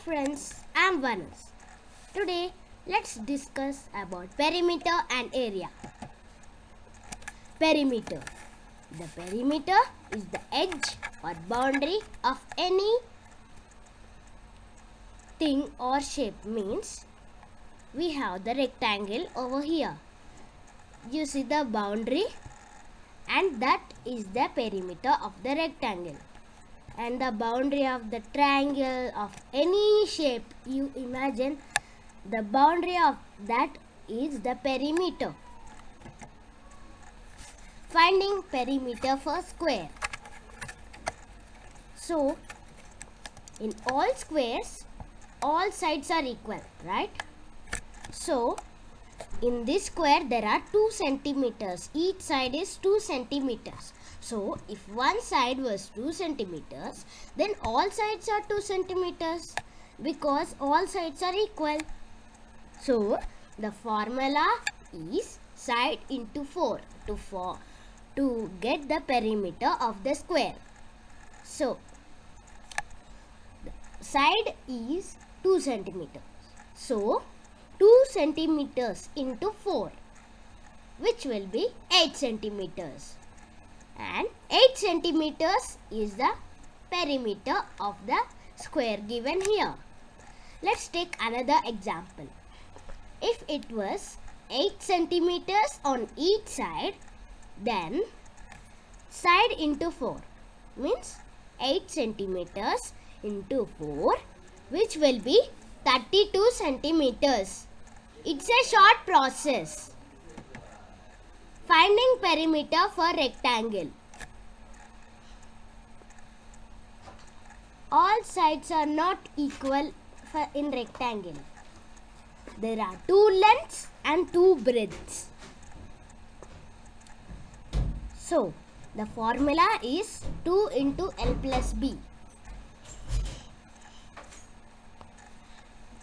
friends, I'm Vanus. Today let's discuss about perimeter and area. Perimeter. The perimeter is the edge or boundary of any thing or shape. Means we have the rectangle over here. You see the boundary, and that is the perimeter of the rectangle. And the boundary of the triangle of any shape you imagine, the boundary of that is the perimeter. Finding perimeter for square. So in all squares, all sides are equal, right? So in this square there are 2 centimeters. Each side is 2 centimeters. So if one side was 2 centimeters, then all sides are 2 centimeters because all sides are equal. So the formula is side into 4 to get the perimeter of the square. So the side is 2 centimeters. So 2 centimeters into 4, which will be 8 centimeters. And 8 centimeters is the perimeter of the square given here. Let's take another example. If it was 8 centimeters on each side, then side into 4 means 8 centimeters into 4, which will be 32 centimeters. It's a short process. Finding perimeter for rectangle. All sides are not equal in rectangle. There are 2 lengths and 2 breadths. So the formula is 2 into L plus B.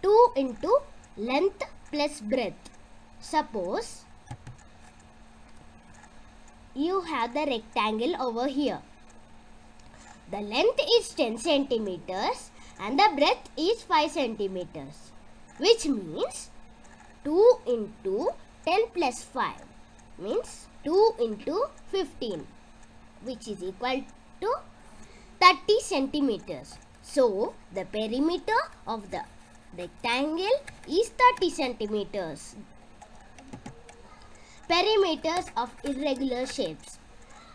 2 into length plus breadth. Suppose you have the rectangle over here. The length is 10 centimeters and the breadth is 5 centimeters, which means 2 into 10 plus 5 means 2 into 15, which is equal to 30 centimeters. So the perimeter of the rectangle is 30 centimeters. Perimeters of irregular shapes.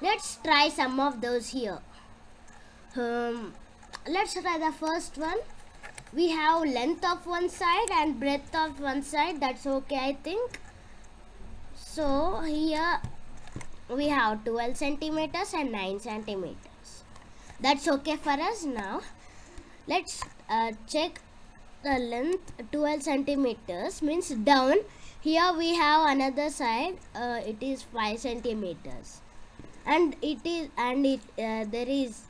Let's try some of those here. Let's try the first one. We have length of one side and breadth of one side. That's okay, I think. So here we have 12 centimeters and 9 centimeters. That's okay for us. Now let's check the length. 12 centimeters means down. Here we have another side. It is 5 centimeters, and there is,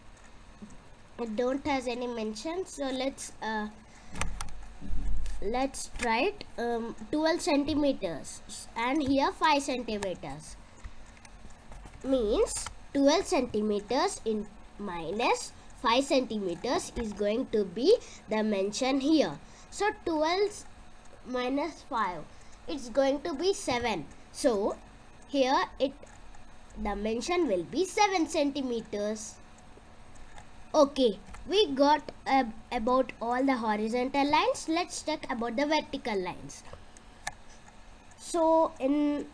it don't has any mention. So let's try it. 12 centimeters and here 5 centimeters means 12 centimeters in minus 5 centimeters is going to be the mention here. So 12 minus 5, it's going to be 7. So here the mention will be 7 centimeters. Okay, we got about all the horizontal lines. Let's talk about the vertical lines. So in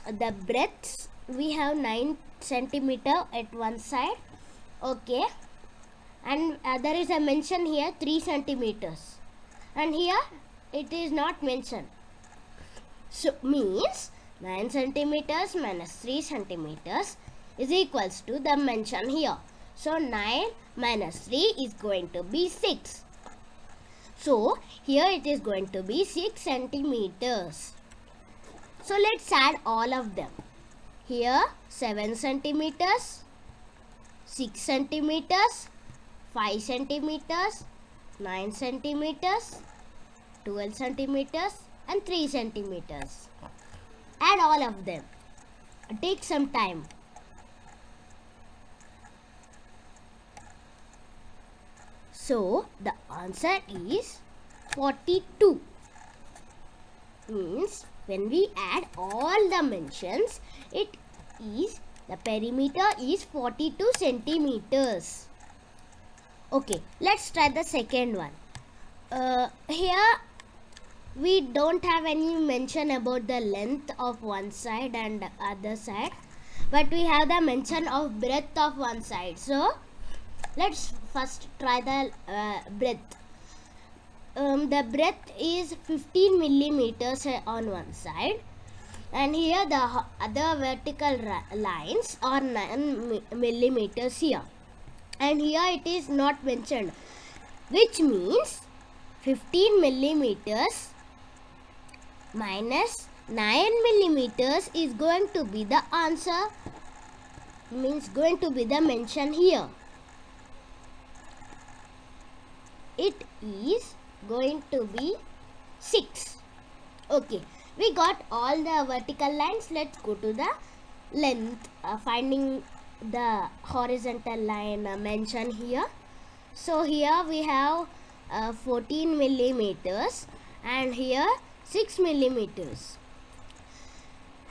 the breadths, we have 9 centimeter at one side. Okay, and there is a mention here 3 centimeters, and here it is not mentioned. So means 9 centimeters minus 3 centimeters is equals to the mention here. So 9 minus 3 is going to be 6. So here it is going to be 6 centimeters. So let's add all of them. Here 7 centimeters, 6 centimeters, 5 centimeters, 9 centimeters, 12 centimeters and 3 centimeters. Add all of them. Take some time. So the answer is 42. Means when we add all the mentions, it is the perimeter is 42 centimeters. Okay, let's try the second one. Here we don't have any mention about the length of one side and other side, but we have the mention of breadth of one side. So let's first try the breadth. The breadth is 15 millimeters on one side, and here the other vertical lines are 9 millimeters here, and here it is not mentioned, which means 15 millimeters minus 9 millimeters is going to be the answer, means going to be the mention here. It is going to be 6. Okay, we got all the vertical lines. Let's go to the length, finding the horizontal line mentioned here. So here we have 14 millimeters and here 6 millimeters.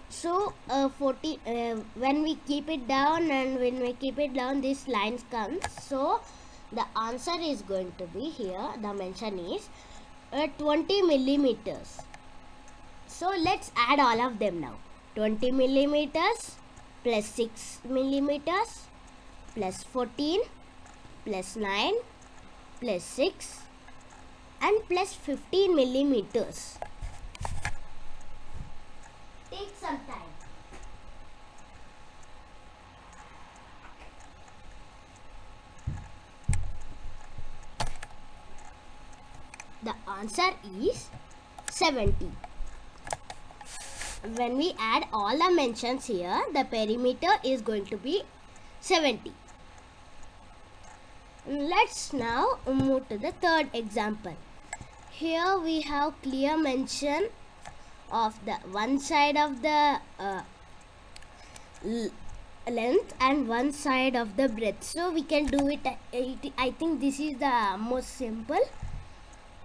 So when we keep it down and when we keep it down, this line comes. So the answer is going to be here, the mention is 20 millimeters. So let's add all of them now. 20 millimeters plus 6 millimeters plus 14 plus 9 plus 6 and plus 15 millimeters. Take some time. The answer is 70. When we add all the mentions here, the perimeter is going to be 70. Let's now move to the third example. Here we have clear mention of the one side of the length and one side of the breadth. So we can do it. I think this is the most simple.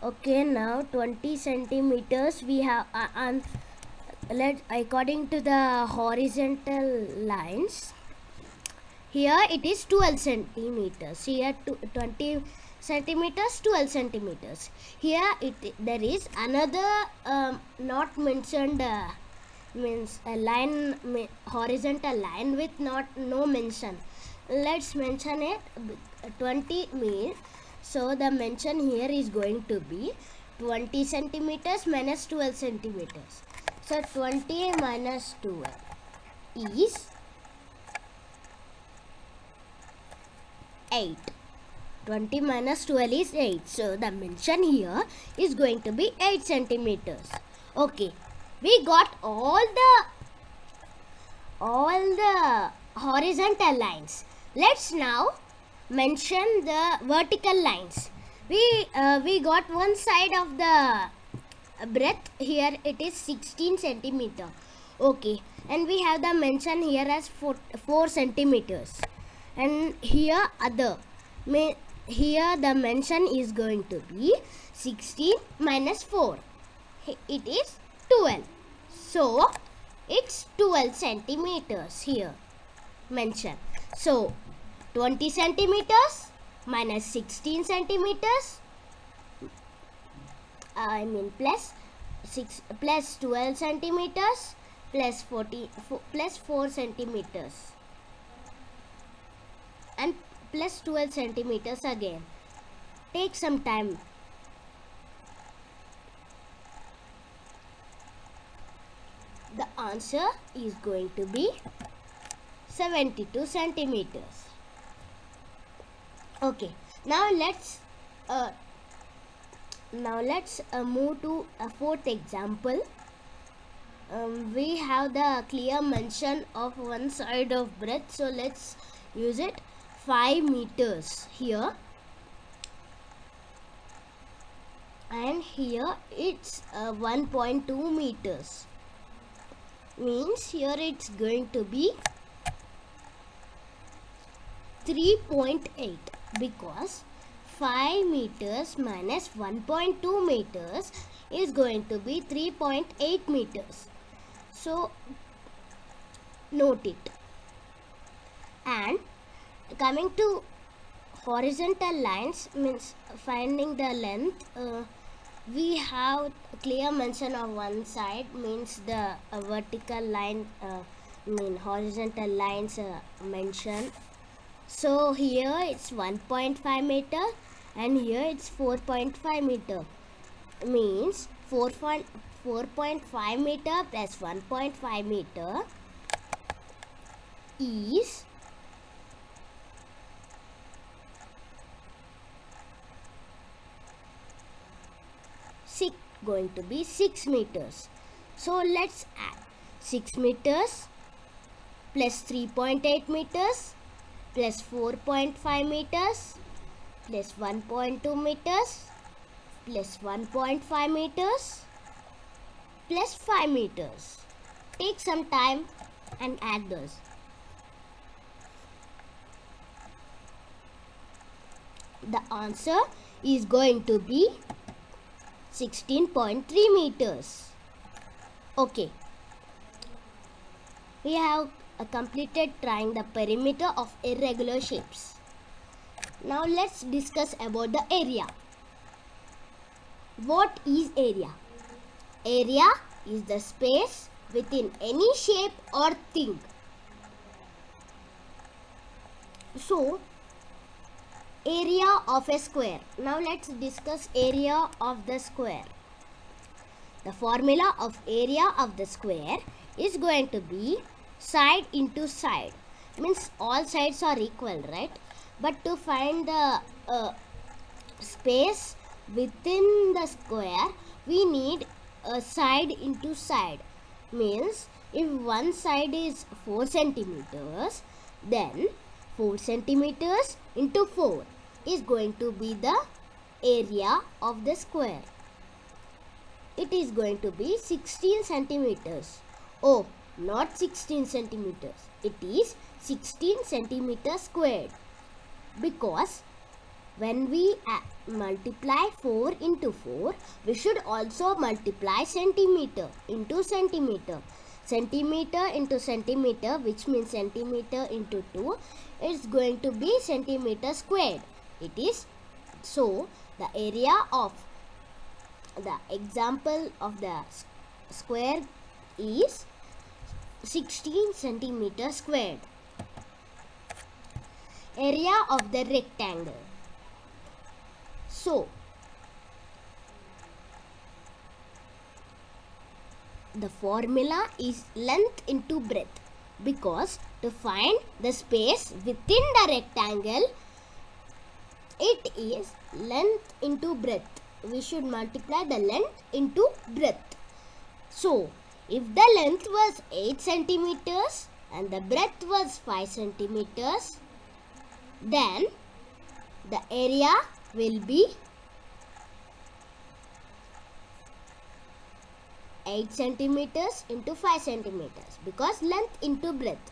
Okay, now 20 centimeters we have according to the horizontal lines. Here it is 12 centimeters. Here 20 centimeters, 12 centimeters. Here there is another not mentioned means a line, horizontal line with no mention. Let's mention it. 20 means, so the mention here is going to be 20 centimeters minus 12 centimeters. So 20 minus 12 is 8. 20 minus 12 is 8. So the mention here is going to be 8 centimeters. Okay, we got all the horizontal lines. Let's now mention the vertical lines. We got one side of the breadth. Here it is 16 centimeter. Okay, and we have the mention here as 4 centimeters, and here other. Here the mention is going to be 16 minus 4. It is 12. So it's 12 centimeters here mentioned. So 20 centimeters minus 16 centimeters, plus 12 centimeters plus 4 centimeters and plus 12 centimeters again. Take some time. The answer is going to be 72 centimeters. Okay, now let's move to a fourth example. We have the clear mention of one side of breadth, so let's use it. 5 meters here, and here it's 1.2 meters. Means here it's going to be 3.8 because 5 meters minus 1.2 meters is going to be 3.8 meters. So note it. And coming to horizontal lines, means finding the length, we have clear mention of one side, means the vertical line, horizontal lines mentioned. So here it's 1.5 meter and here it's 4.5 meter, means 4.5 meter plus 1.5 meter is going to be 6 meters. So let's add 6 meters plus 3.8 meters plus 4.5 meters plus 1.2 meters plus 1.5 meters plus 5 meters. Take some time and add those. The answer is going to be 16.3 meters. Okay. We have completed trying the perimeter of irregular shapes. Now let's discuss about the area. What is area? Area is the space within any shape or thing. So, area of a square. Now let's discuss area of the square. The formula of area of the square is going to be side into side. Means all sides are equal, right? But to find the space within the square, we need a side into side. Means if one side is 4 centimeters, then 4 centimeters into 4 is going to be the area of the square. It is going to be 16 centimeters. Oh, not 16 centimeters. It is 16 centimeters squared. Because when we multiply 4 into 4, we should also multiply centimeter into centimeter. Centimeter into centimeter, which means centimeter into 2, is going to be centimeter squared. It is so the area of the example of the square is 16 centimeter squared. Area of the rectangle. So the formula is length into breadth, because to find the space within the rectangle, it is length into breadth. We should multiply the length into breadth. So, if the length was 8 centimeters and the breadth was 5 centimeters, then the area will be 8 centimeters into 5 centimeters, because length into breadth,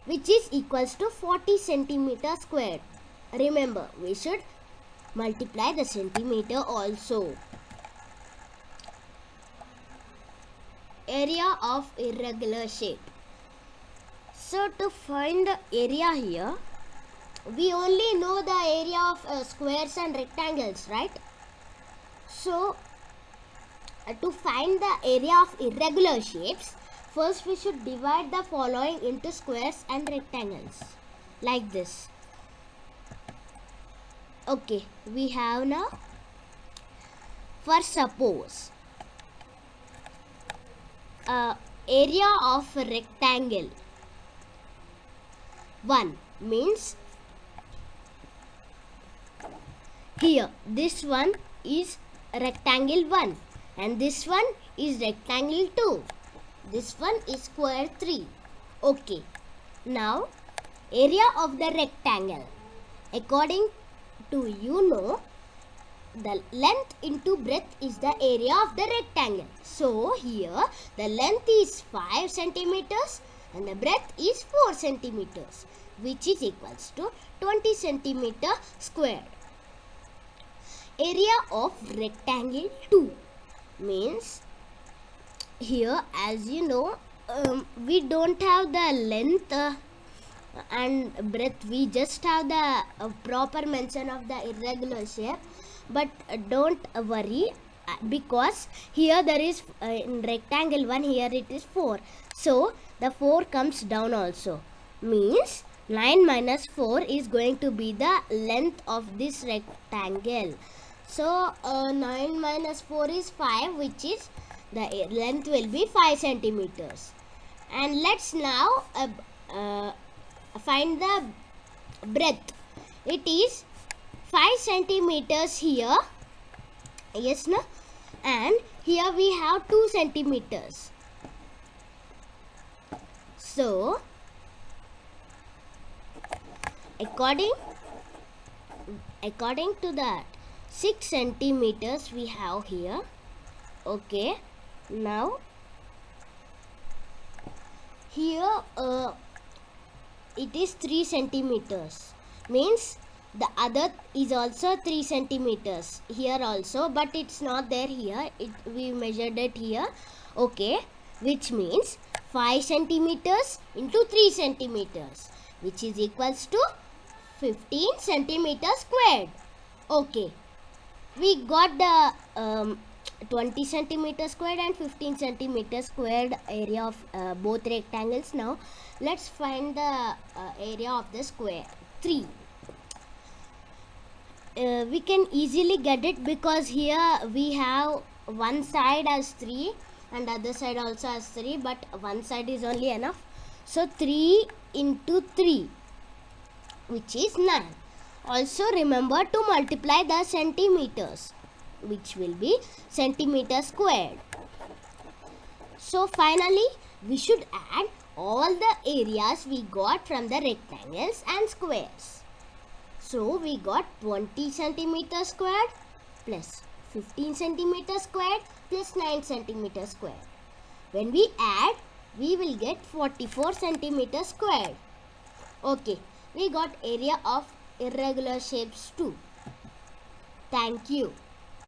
which is equals to 40 centimeters squared. Remember, we should multiply the centimeter also. Area of irregular shape. So to find the area here, we only know the area of squares and rectangles, right? So to find the area of irregular shapes, first we should divide the following into squares and rectangles, like this. Okay, we have now, first suppose area of a rectangle 1 means here this one is rectangle 1 and this one is rectangle 2. This one is square 3. Okay, now area of the rectangle. According to the length into breadth is the area of the rectangle. So here the length is 5 centimeters and the breadth is 4 centimeters, which is equals to 20 centimeter squared. area of rectangle 2 means here, as you know, we don't have the length and breadth. We just have the proper mention of the irregular shape, but don't worry, because here there is in rectangle 1, here it is 4, so the 4 comes down also, means 9 minus 4 is going to be the length of this rectangle. So 9 minus 4 is 5, which is the length will be 5 centimeters. And let's now find the breadth. It is 5 centimeters here, yes, no? And here we have 2 centimeters. So according to that, 6 centimeters we have here. Okay, now here it is 3 centimeters, means the other is also 3 centimeters here also, but it's not there here, we measured it here. Okay, which means 5 centimeters into 3 centimeters, which is equals to 15 centimeters squared. Okay, we got the 20 centimeters squared and 15 centimeters squared area of both rectangles. Now let's find the area of the square 3. We can easily get it, because here we have one side as 3 and other side also as 3, but one side is only enough. So 3 into 3, which is 9. Also remember to multiply the centimeters, which will be centimeter squared. So finally we should add all the areas we got from the rectangles and squares. So we got 20 centimeters squared plus 15 centimeters squared plus 9 centimeters squared. When we add, we will get 44 centimeters squared. Okay, we got area of irregular shapes too. Thank you.